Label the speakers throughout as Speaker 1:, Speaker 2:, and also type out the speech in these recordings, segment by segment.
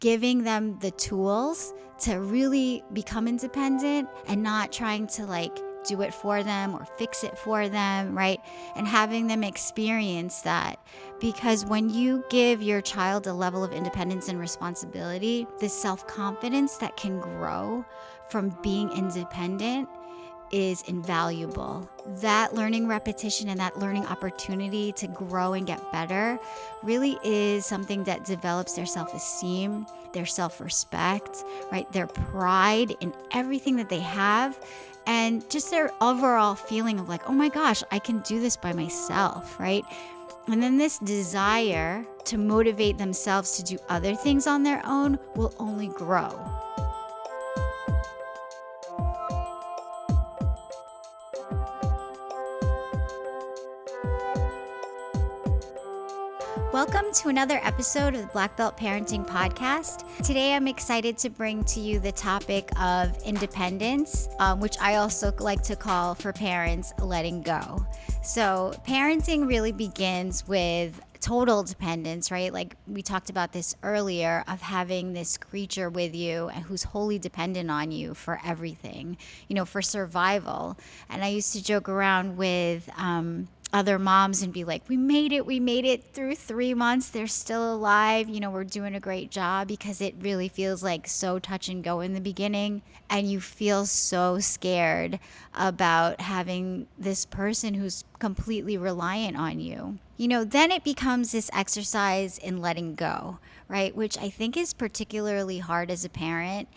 Speaker 1: giving them the tools to really become independent and not trying to like do it for them or fix it for them, right? And having them experience that. Because when you give your child a level of independence and responsibility, this self-confidence that can grow from being independent is invaluable. That learning repetition and that learning opportunity to grow and get better really is something that develops their self-esteem, their self-respect, right? Their pride in everything that they have, and just their overall feeling of like, oh my gosh, I can do this by myself, right? And then this desire to motivate themselves to do other things on their own will only grow. Welcome to another episode of the Black Belt Parenting Podcast. Today I'm excited to bring to you the topic of independence, which I also like to call for parents letting go. So parenting really begins with total dependence, right? Like we talked about this earlier, of having this creature with you and who's wholly dependent on you for everything, for survival. And I used to joke around with other moms and be like, we made it through 3 months. They're still alive. We're doing a great job, because it really feels like so touch and go in the beginning. And you feel so scared about having this person who's completely reliant on you. Then it becomes this exercise in letting go, right? Which I think is particularly hard as a parent.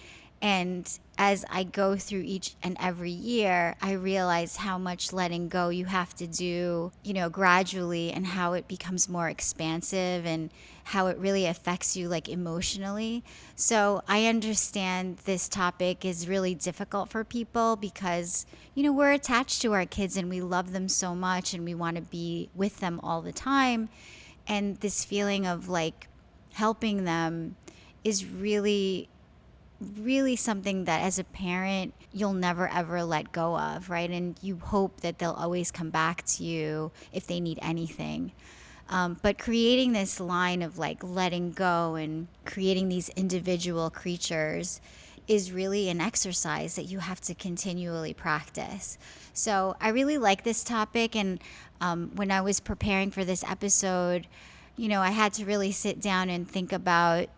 Speaker 1: And as I go through each and every year, I realize how much letting go you have to do, gradually, and how it becomes more expansive and how it really affects you like emotionally. So I understand this topic is really difficult for people because, we're attached to our kids and we love them so much and we want to be with them all the time. And this feeling of like helping them is really something that as a parent you'll never ever let go of, right? And you hope that they'll always come back to you if they need anything. But creating this line of like letting go and creating these individual creatures is really an exercise that you have to continually practice. So I really like this topic, and when I was preparing for this episode, I had to really sit down and think about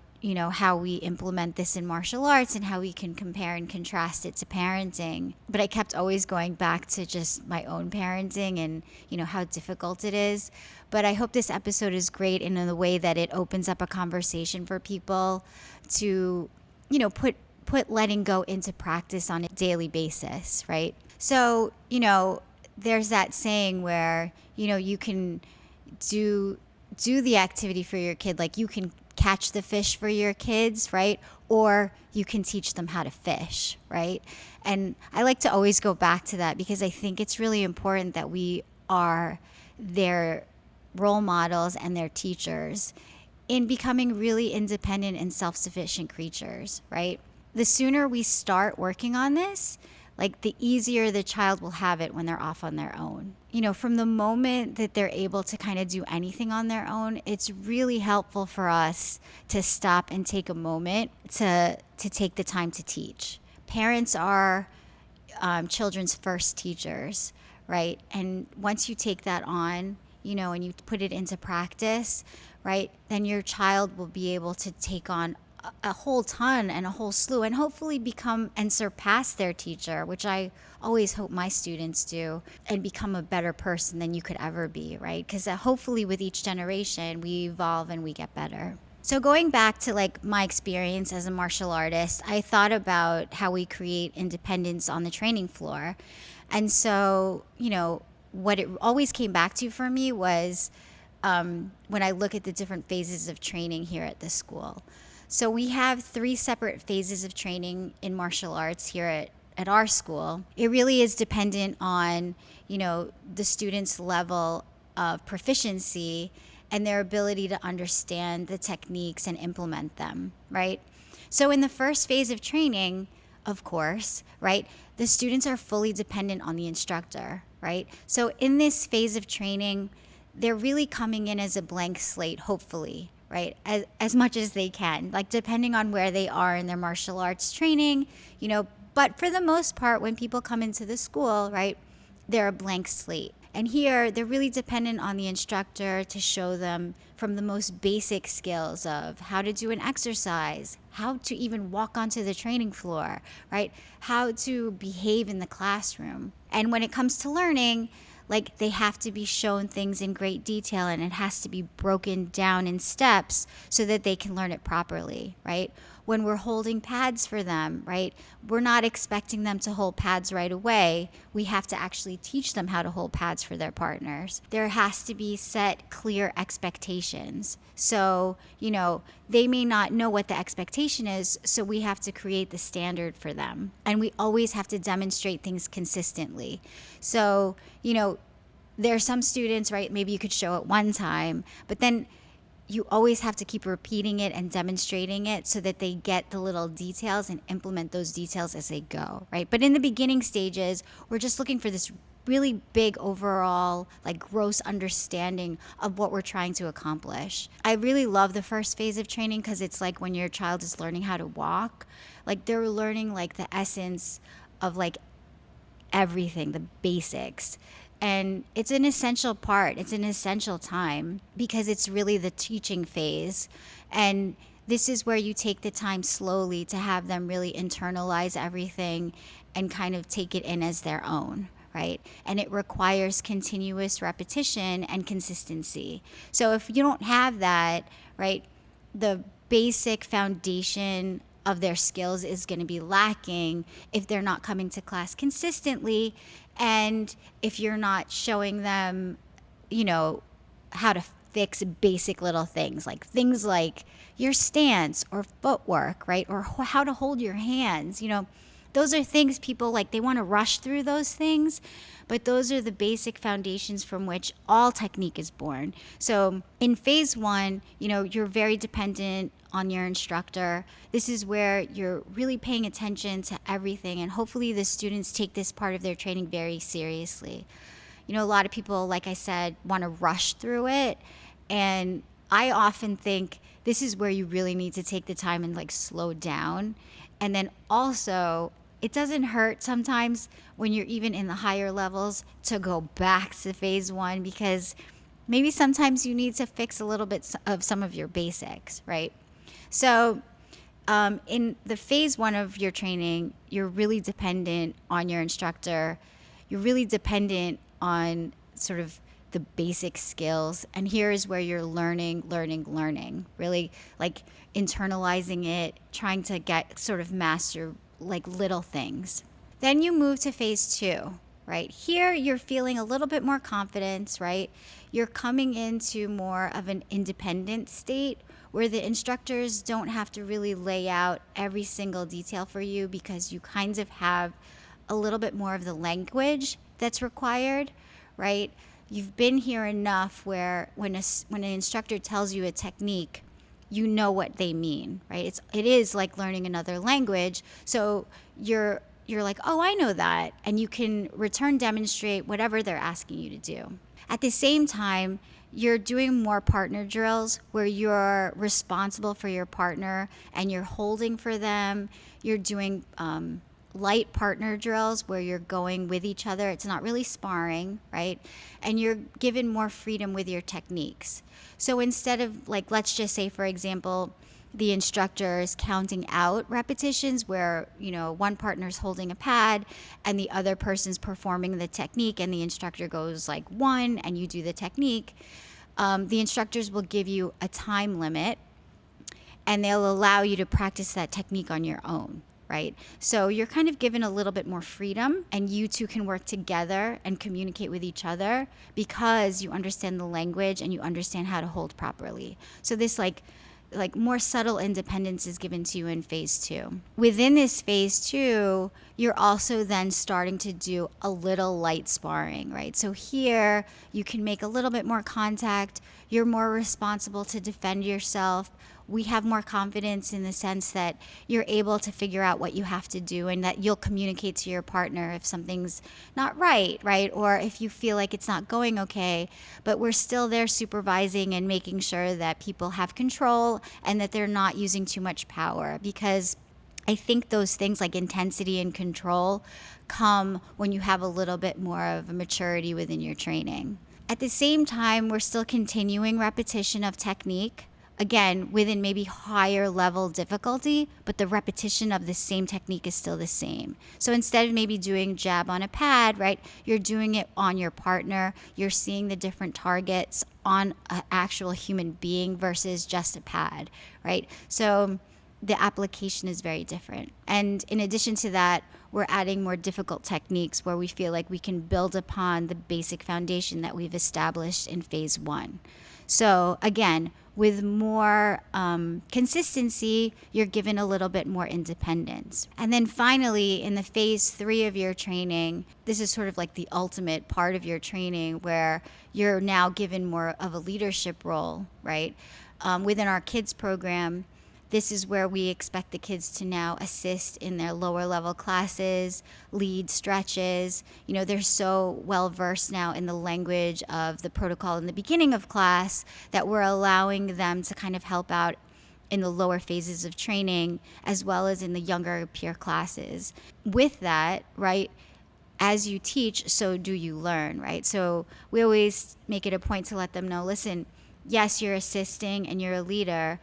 Speaker 1: how we implement this in martial arts and how we can compare and contrast it to parenting. But I kept always going back to just my own parenting and, how difficult it is. But I hope this episode is great in the way that it opens up a conversation for people to, put letting go into practice on a daily basis, right? So, there's that saying where, you can do the activity for your kid, like you can catch the fish for your kids, right? Or you can teach them how to fish, right? And I like to always go back to that because I think it's really important that we are their role models and their teachers in becoming really independent and self-sufficient creatures, right? The sooner we start working on this, like the easier the child will have it when they're off on their own. From the moment that they're able to kind of do anything on their own, it's really helpful for us to stop and take a moment to take the time to teach. Parents are children's first teachers, right? And once you take that on, and you put it into practice, right, then your child will be able to take on a whole ton and a whole slew and hopefully become and surpass their teacher, which I always hope my students do, and become a better person than you could ever be, right? Because hopefully with each generation we evolve and we get better. So going back to like my experience as a martial artist, I thought about how we create independence on the training floor. And so, what it always came back to for me was when I look at the different phases of training here at the school. So we have 3 separate phases of training in martial arts here at our school. It really is dependent on, the student's level of proficiency and their ability to understand the techniques and implement them, right? So in the first phase of training, of course, right, the students are fully dependent on the instructor, right? So in this phase of training, they're really coming in as a blank slate, hopefully, right? As much as they can, like depending on where they are in their martial arts training, but for the most part, when people come into the school, right, they're a blank slate. And here, they're really dependent on the instructor to show them from the most basic skills of how to do an exercise, how to even walk onto the training floor, right? How to behave in the classroom. And when it comes to learning, like they have to be shown things in great detail, and it has to be broken down in steps so that they can learn it properly, right? When we're holding pads for them, right, we're not expecting them to hold pads right away. We have to actually teach them how to hold pads for their partners. There has to be set clear expectations. So, they may not know what the expectation is, so we have to create the standard for them. And we always have to demonstrate things consistently. So, there are some students, right, maybe you could show it one time, but then you always have to keep repeating it and demonstrating it so that they get the little details and implement those details as they go, right? But in the beginning stages, we're just looking for this really big overall, like gross understanding of what we're trying to accomplish. I really love the first phase of training because it's like when your child is learning how to walk, like they're learning like the essence of like everything, the basics. And it's an essential part. It's an essential time because it's really the teaching phase. And this is where you take the time slowly to have them really internalize everything and kind of take it in as their own, right? And it requires continuous repetition and consistency. So if you don't have that, right, the basic foundation of their skills is going to be lacking if they're not coming to class consistently, and if you're not showing them, how to fix basic little things like your stance or footwork, right? Or how to hold your hands. Those are things people like, they want to rush through those things, but those are the basic foundations from which all technique is born. So in phase one, you're very dependent on your instructor. This is where you're really paying attention to everything, and hopefully the students take this part of their training very seriously. A lot of people, like I said, want to rush through it, and I often think this is where you really need to take the time and like slow down. And then also, it doesn't hurt sometimes when you're even in the higher levels to go back to phase one, because maybe sometimes you need to fix a little bit of some of your basics, right? So in the phase one of your training, you're really dependent on your instructor. You're really dependent on sort of the basic skills. And here is where you're learning, really like internalizing it, trying to get sort of master like little things. Then you move to phase two, right? Here you're feeling a little bit more confidence, right? You're coming into more of an independent state where the instructors don't have to really lay out every single detail for you, because you kind of have a little bit more of the language that's required, right? You've been here enough where when an instructor tells you a technique, you know what they mean, right? It is like learning another language. So you're like, oh, I know that. And you can demonstrate whatever they're asking you to do. At the same time, you're doing more partner drills where you're responsible for your partner and you're holding for them. You're doing light partner drills where you're going with each other. It's not really sparring, right? And you're given more freedom with your techniques. So instead of like, let's just say, for example, the instructor is counting out repetitions where, one partner's holding a pad and the other person's performing the technique, and the instructor goes like 1 and you do the technique. The instructors will give you a time limit and they'll allow you to practice that technique on your own, right? So you're kind of given a little bit more freedom, and you two can work together and communicate with each other because you understand the language and you understand how to hold properly. So this like more subtle independence is given to you in phase two. Within this phase two, you're also then starting to do a little light sparring, right? So here you can make a little bit more contact. You're more responsible to defend yourself we have more confidence in the sense that you're able to figure out what you have to do, and that you'll communicate to your partner if something's not right, right? Or if you feel like it's not going okay, but we're still there supervising and making sure that people have control and that they're not using too much power, because I think those things like intensity and control come when you have a little bit more of a maturity within your training. At the same time, we're still continuing repetition of technique, again, within maybe higher level difficulty, but the repetition of the same technique is still the same. So instead of maybe doing jab on a pad, right, you're doing it on your partner. You're seeing the different targets on an actual human being versus just a pad, right? So the application is very different. And in addition to that, we're adding more difficult techniques where we feel like we can build upon the basic foundation that we've established in phase 1. So again, with more consistency, you're given a little bit more independence. And then finally, in the phase 3 of your training, this is sort of like the ultimate part of your training where you're now given more of a leadership role, right? Within our kids program, this is where we expect the kids to now assist in their lower level classes, lead stretches. You know, they're so well versed now in the language of the protocol in the beginning of class that we're allowing them to kind of help out in the lower phases of training as well as in the younger peer classes. With that, right, as you teach, so do you learn, right? So we always make it a point to let them know, listen, yes, you're assisting and you're a leader,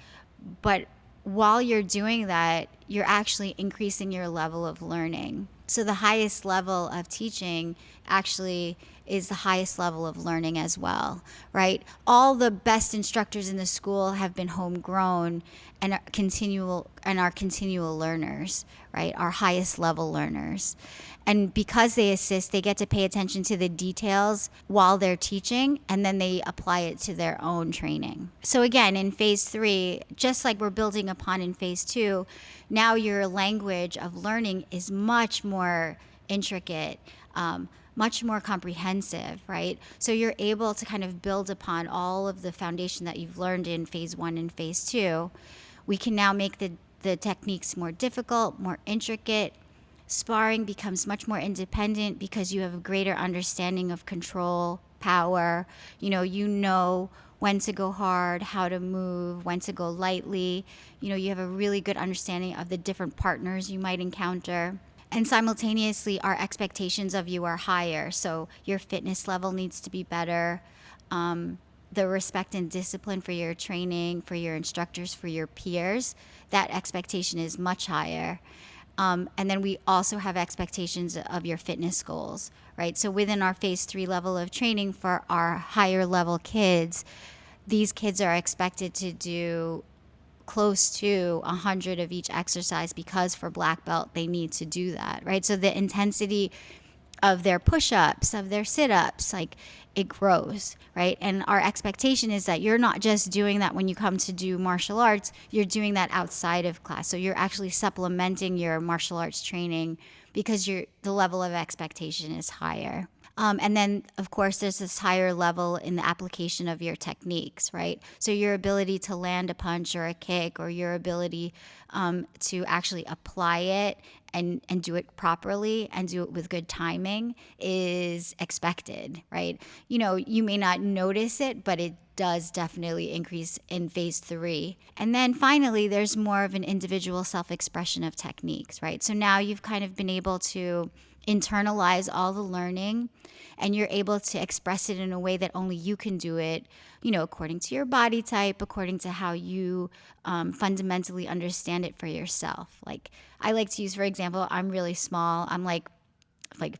Speaker 1: but while you're doing that, you're actually increasing your level of learning. So the highest level of teaching actually is the highest level of learning as well, right? All the best instructors in the school have been homegrown and are continual learners, right? Our highest level learners. And because they assist, they get to pay attention to the details while they're teaching, and then they apply it to their own training. So again, in phase 3, just like we're building upon in phase 2, now your language of learning is much more intricate, much more comprehensive, right? So you're able to kind of build upon all of the foundation that you've learned in phase 1 and phase 2. We can now make the techniques more difficult, more intricate. Sparring becomes much more independent because you have a greater understanding of control, power. You know when to go hard, how to move, when to go lightly. You have a really good understanding of the different partners you might encounter. And simultaneously, our expectations of you are higher. So your fitness level needs to be better. The respect and discipline for your training, for your instructors, for your peers, that expectation is much higher. And then we also have expectations of your fitness goals, right? So within our phase 3 level of training for our higher level kids, these kids are expected to do close to 100 of each exercise because for black belt, they need to do that, right? So the intensity of their push-ups, of their sit-ups, like it grows, right? And our expectation is that you're not just doing that when you come to do martial arts, you're doing that outside of class. So you're actually supplementing your martial arts training because the level of expectation is higher. And then, of course, there's this higher level in the application of your techniques, right? So your ability to land a punch or a kick, or your ability to actually apply it and do it properly and do it with good timing is expected, right? You may not notice it, but it does definitely increase in phase 3. And then finally, there's more of an individual self-expression of techniques, right? So now you've kind of been able to internalize all the learning, and you're able to express it in a way that only you can do it, according to your body type, according to how you fundamentally understand it for yourself. Like I like to use, for example, I'm really small. I'm like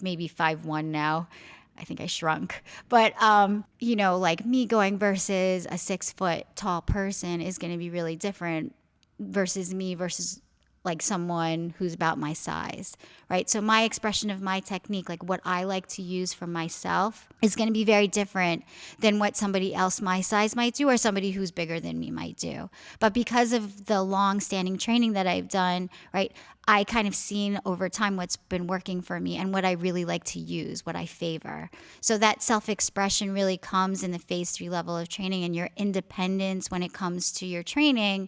Speaker 1: maybe 5'1" now. I think I shrunk. But, like me going versus a 6 foot tall person is going to be really different versus me versus like someone who's about my size, right? So my expression of my technique, like what I like to use for myself, is going to be very different than what somebody else my size might do or somebody who's bigger than me might do. But because of the long-standing training that I've done, right, I kind of seen over time what's been working for me and what I really like to use, what I favor. So that self-expression really comes in the phase 3 level of training, and your independence when it comes to your training.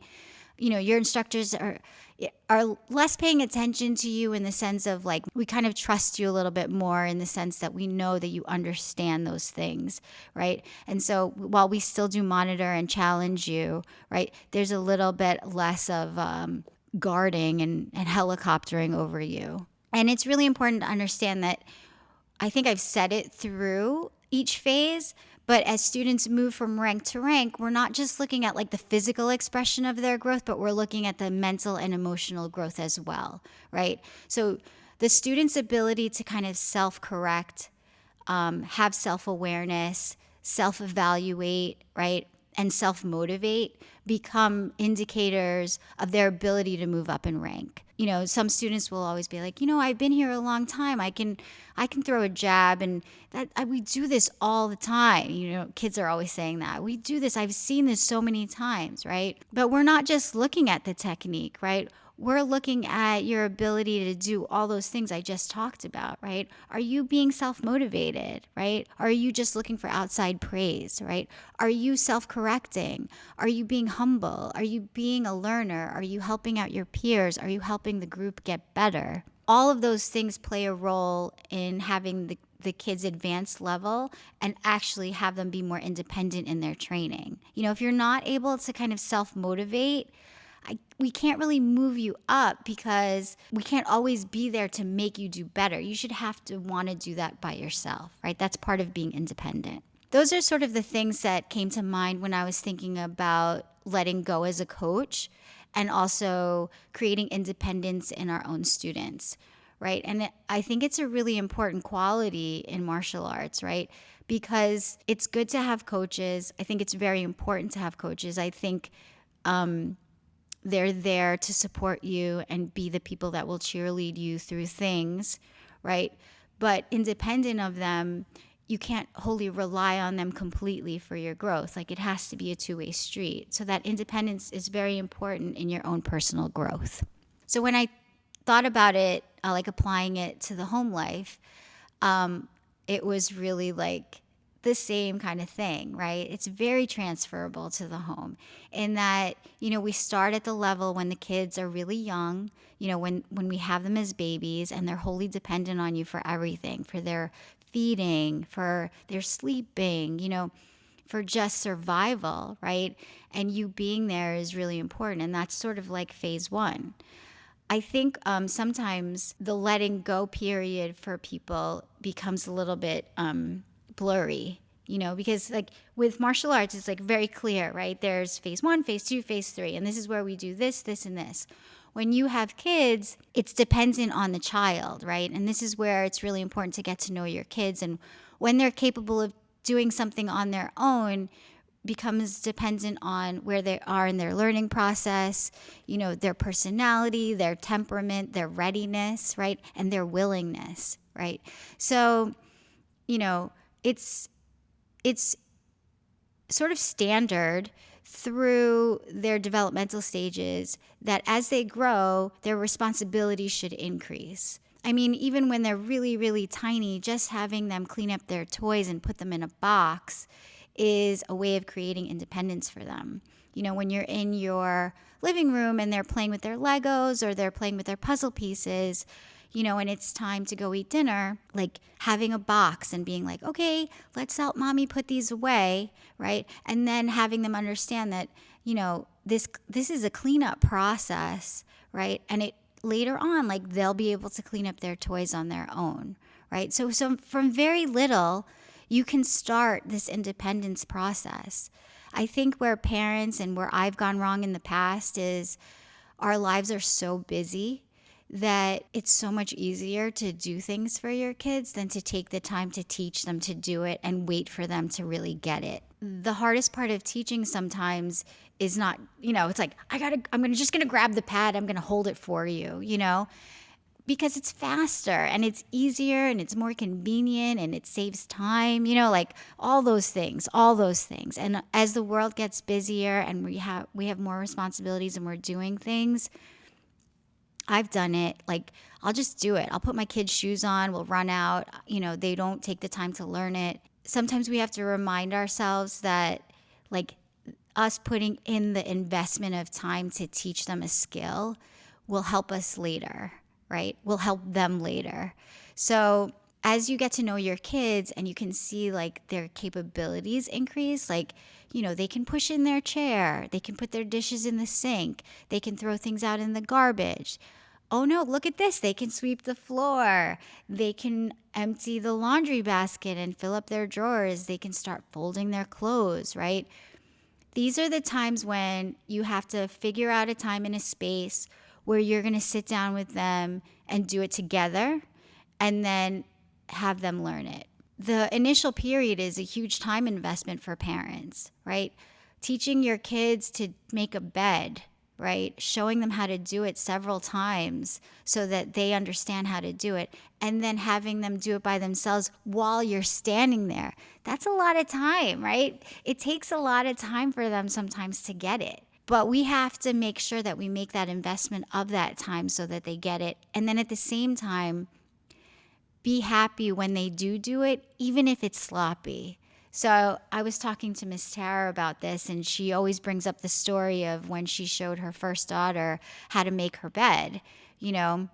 Speaker 1: Your instructors are less paying attention to you in the sense of like, we kind of trust you a little bit more in the sense that we know that you understand those things, right? And so while we still do monitor and challenge you, right, there's a little bit less of guarding and helicoptering over you. And it's really important to understand that I think I've said it through each phase, but as students move from rank to rank, we're not just looking at like the physical expression of their growth, but we're looking at the mental and emotional growth as well, right? So the student's ability to kind of self-correct, have self-awareness, self-evaluate, right, and self-motivate become indicators of their ability to move up in rank. Some students will always be like, I've been here a long time. I can throw a jab, and we do this all the time. Kids are always saying that. We do this. I've seen this so many times, right? But we're not just looking at the technique, right? We're looking at your ability to do all those things I just talked about, right? Are you being self-motivated, right? Are you just looking for outside praise, right? Are you self-correcting? Are you being humble? Are you being a learner? Are you helping out your peers? Are you helping the group get better? All of those things play a role in having the kids advance level and actually have them be more independent in their training. If you're not able to kind of self-motivate, we can't really move you up because we can't always be there to make you do better. You should have to want to do that by yourself, right? That's part of being independent. Those are sort of the things that came to mind when I was thinking about letting go as a coach and also creating independence in our own students, right? And I think it's a really important quality in martial arts, right? Because it's good to have coaches. I think it's very important to have coaches. I think they're there to support you and be the people that will cheerlead you through things, right? But independent of them, you can't wholly rely on them completely for your growth. Like, it has to be a two-way street. So that independence is very important in your own personal growth. So when I thought about it, like applying it to the home life, it was really like the same kind of thing, right? It's very transferable to the home in that, we start at the level when the kids are really young, when we have them as babies and they're wholly dependent on you for everything, for their feeding, for their sleeping, for just survival, right? And you being there is really important. And that's sort of like phase 1. I think sometimes the letting go period for people becomes a little bit blurry, because like with martial arts, it's like very clear, right? There's phase 1, phase 2, phase 3, and this is where we do this, this, and this. When you have kids, it's dependent on the child, right? And this is where it's really important to get to know your kids. And when they're capable of doing something on their own, becomes dependent on where they are in their learning process, their personality, their temperament, their readiness, right? And their willingness, right? So, it's sort of standard through their developmental stages that as they grow, their responsibility should increase. I mean, even when they're really, really tiny, just having them clean up their toys and put them in a box is a way of creating independence for them. When you're in your living room and they're playing with their Legos or they're playing with their puzzle pieces, and it's time to go eat dinner, like having a box and being like, okay, let's help mommy put these away, right? And then having them understand that, this is a cleanup process, right? And it later on, like they'll be able to clean up their toys on their own, right? So from very little, you can start this independence process. I think where parents and where I've gone wrong in the past is our lives are so busy that it's so much easier to do things for your kids than to take the time to teach them to do it and wait for them to really get it. The hardest part of teaching sometimes is not, it's like, just gonna grab the pad, I'm gonna hold it for you, because it's faster and it's easier and it's more convenient and it saves time, like all those things. And as the world gets busier and we have more responsibilities and we're doing things, I've done it. Like, I'll just do it. I'll put my kids' shoes on, we'll run out. They don't take the time to learn it. Sometimes we have to remind ourselves that, like, us putting in the investment of time to teach them a skill will help us later, right? Will help them later. So as you get to know your kids and you can see like their capabilities increase, like, they can push in their chair, they can put their dishes in the sink, they can throw things out in the garbage. Oh no, look at this. They can sweep the floor. They can empty the laundry basket and fill up their drawers. They can start folding their clothes, right? These are the times when you have to figure out a time and a space where you're going to sit down with them and do it together and then have them learn it. The initial period is a huge time investment for parents, right? Teaching your kids to make a bed, right? Showing them how to do it several times so that they understand how to do it, and then having them do it by themselves while you're standing there. That's a lot of time, right? It takes a lot of time for them sometimes to get it. But we have to make sure that we make that investment of that time so that they get it. And then at the same time, be happy when they do it, even if it's sloppy. So I was talking to Miss Tara about this, and she always brings up the story of when she showed her first daughter how to make her bed, and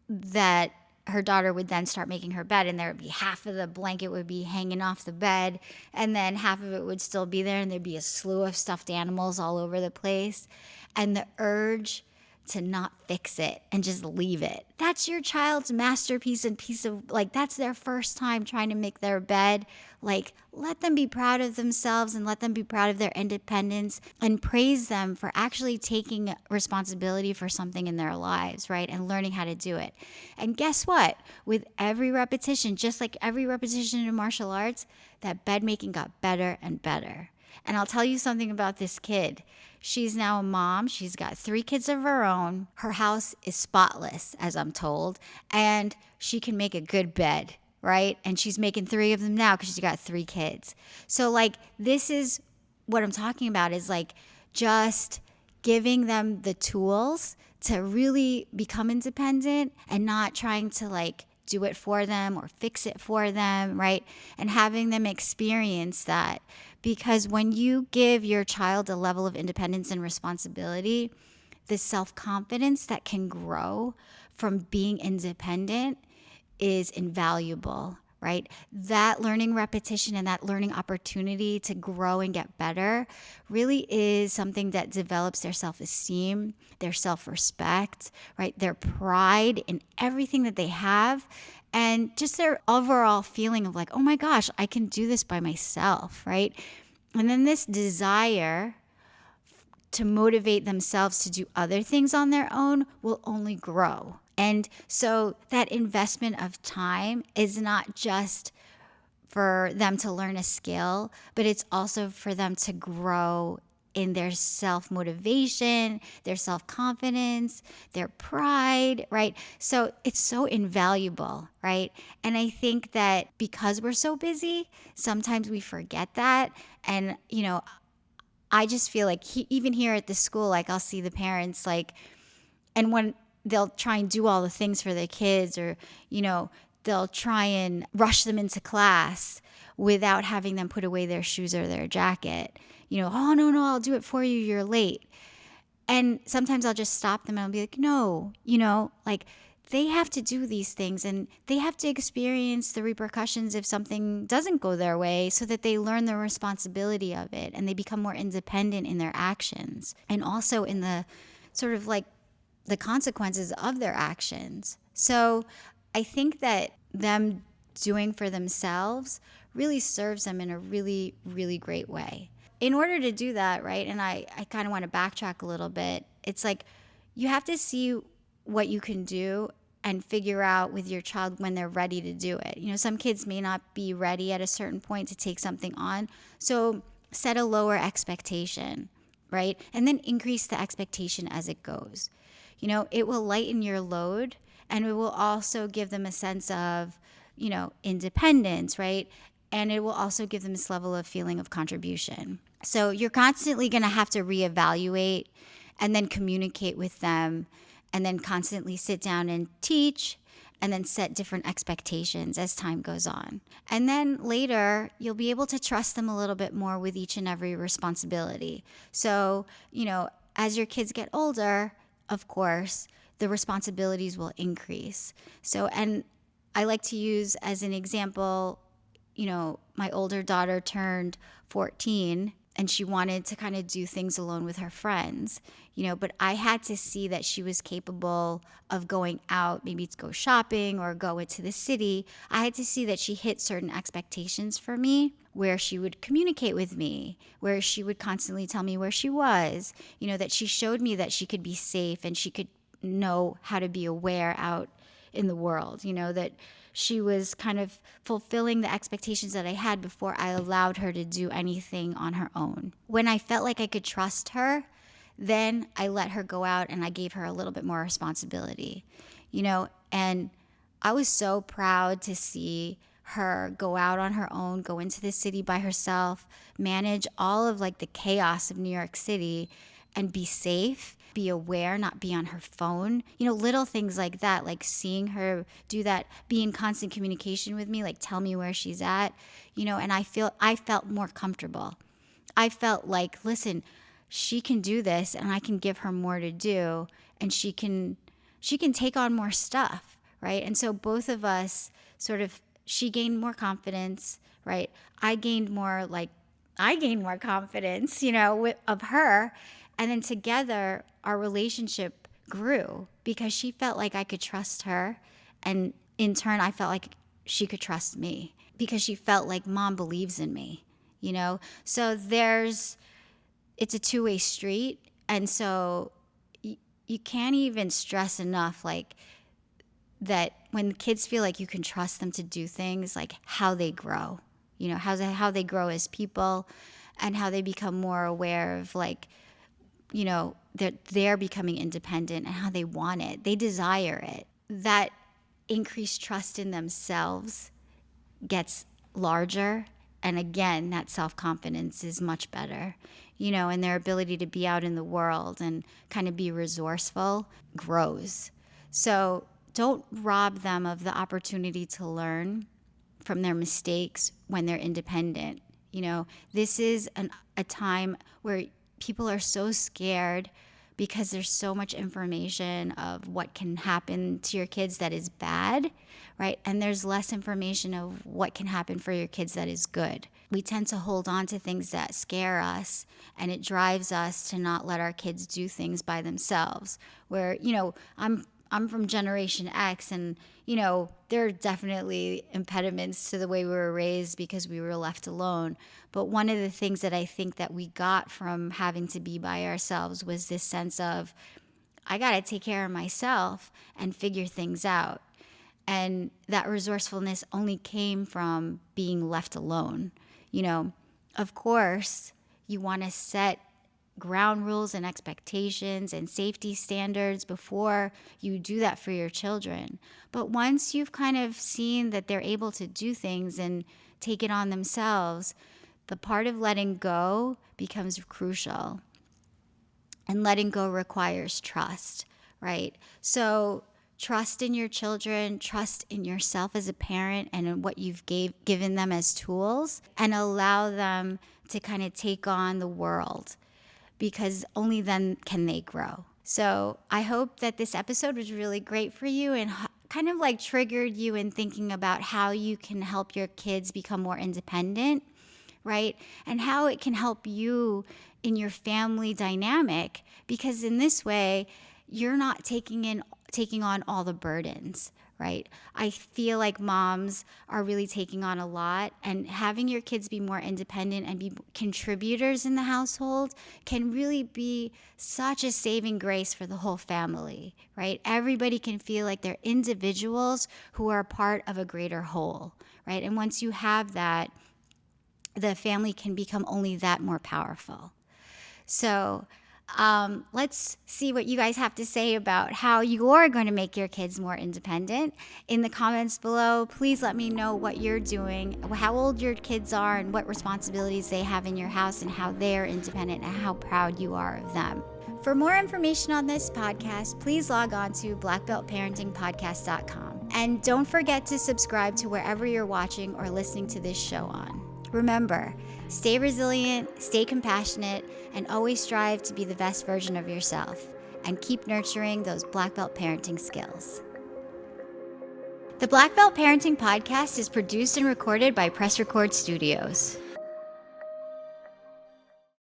Speaker 1: that her daughter would then start making her bed, and there would be half of the blanket would be hanging off the bed, and then half of it would still be there, and there'd be a slew of stuffed animals all over the place. And the urge to not fix it and just leave it. That's your child's masterpiece and piece of, like, that's their first time trying to make their bed. Like, let them be proud of themselves and let them be proud of their independence and praise them for actually taking responsibility for something in their lives, right? And learning how to do it. And guess what? With every repetition, just like every repetition in martial arts, that bed making got better and better. And I'll tell you something about this kid. She's now a mom. She's got 3 kids of her own. Her house is spotless, as I'm told, and she can make a good bed, right? And she's making 3 of them now because she's got 3 kids. So, like, this is what I'm talking about, is like just giving them the tools to really become independent and not trying to like do it for them or fix it for them, right? And having them experience that. Because when you give your child a level of independence and responsibility, the self-confidence that can grow from being independent is invaluable, right? That learning repetition and that learning opportunity to grow and get better really is something that develops their self-esteem, their self-respect, right? Their pride in everything that they have, and just their overall feeling of like, oh my gosh, I can do this by myself, right? And then this desire to motivate themselves to do other things on their own will only grow. And so that investment of time is not just for them to learn a skill, but it's also for them to grow in their self-motivation, their self-confidence, their pride, right? So it's so invaluable, right? And I think that because we're so busy, sometimes we forget that. And, I just feel like even here at the school, like I'll see the parents like, and when they'll try and do all the things for their kids, or, they'll try and rush them into class without having them put away their shoes or their jacket. Oh, no, I'll do it for you. You're late. And sometimes I'll just stop them and I'll be like, no, like they have to do these things and they have to experience the repercussions if something doesn't go their way so that they learn the responsibility of it and they become more independent in their actions and also in the sort of like the consequences of their actions. So I think that them doing for themselves really serves them in a really, really great way. In order to do that, right, and I kind of want to backtrack a little bit, it's like you have to see what you can do and figure out with your child when they're ready to do it. Some kids may not be ready at a certain point to take something on. So set a lower expectation, right? And then increase the expectation as it goes. It will lighten your load, and it will also give them a sense of, independence, right? And it will also give them this level of feeling of contribution. So you're constantly going to have to reevaluate and then communicate with them, and then constantly sit down and teach, and then set different expectations as time goes on. And then later, you'll be able to trust them a little bit more with each and every responsibility. So, as your kids get older, of course, the responsibilities will increase. So, and I like to use as an example, my older daughter turned 14, and she wanted to kind of do things alone with her friends, but I had to see that she was capable of going out, maybe to go shopping or go into the city. I had to see that she hit certain expectations for me, where she would communicate with me, where she would constantly tell me where she was, that she showed me that she could be safe and she could know how to be aware out in the world, that she was kind of fulfilling the expectations that I had before I allowed her to do anything on her own. When I felt like I could trust her, then I let her go out and I gave her a little bit more responsibility, and I was so proud to see her go out on her own, go into the city by herself, manage all of like the chaos of New York City, and be safe, be aware, not be on her phone. Little things like that, like seeing her do that, be in constant communication with me, like tell me where she's at, and I felt more comfortable. I felt like, listen, she can do this and I can give her more to do, and she can take on more stuff, right? And so both of us she gained more confidence, right? I gained more confidence, of her. And then together, our relationship grew because she felt like I could trust her. And in turn, I felt like she could trust me because she felt like mom believes in me, So it's a two-way street. And so you can't even stress enough, like, that when kids feel like you can trust them to do things, like how they grow, how they grow as people, and how they become more aware of, like, that they're becoming independent and how they want it. They desire it. That increased trust in themselves gets larger. And again, that self-confidence is much better, and their ability to be out in the world and kind of be resourceful grows. So don't rob them of the opportunity to learn from their mistakes when they're independent. This is a time where people are so scared because there's so much information of what can happen to your kids that is bad, right? And there's less information of what can happen for your kids that is good. We tend to hold on to things that scare us, and it drives us to not let our kids do things by themselves. Where, I'm from Generation X, and, there are definitely impediments to the way we were raised because we were left alone. But one of the things that I think that we got from having to be by ourselves was this sense of, I got to take care of myself and figure things out. And that resourcefulness only came from being left alone. Of course, you want to set ground rules and expectations and safety standards before you do that for your children. But once you've kind of seen that they're able to do things and take it on themselves, the part of letting go becomes crucial. And letting go requires trust, right? So trust in your children, trust in yourself as a parent and in what you've given them as tools, and allow them to kind of take on the world, because only then can they grow. So I hope that this episode was really great for you and kind of like triggered you in thinking about how you can help your kids become more independent, right? And how it can help you in your family dynamic, because in this way, you're not taking on all the burdens, right? I feel like moms are really taking on a lot, and having your kids be more independent and be contributors in the household can really be such a saving grace for the whole family, right? Everybody can feel like they're individuals who are part of a greater whole, right? And once you have that, the family can become only that more powerful. So let's see what you guys have to say about how you're going to make your kids more independent. In the comments below, please let me know what you're doing, how old your kids are, and what responsibilities they have in your house, and how they're independent and how proud you are of them. For more information on this podcast, please log on to blackbeltparentingpodcast.com. And don't forget to subscribe to wherever you're watching or listening to this show on. Remember, stay resilient, stay compassionate, and always strive to be the best version of yourself. And keep nurturing those black belt parenting skills. The Black Belt Parenting Podcast is produced and recorded by Press Record Studios.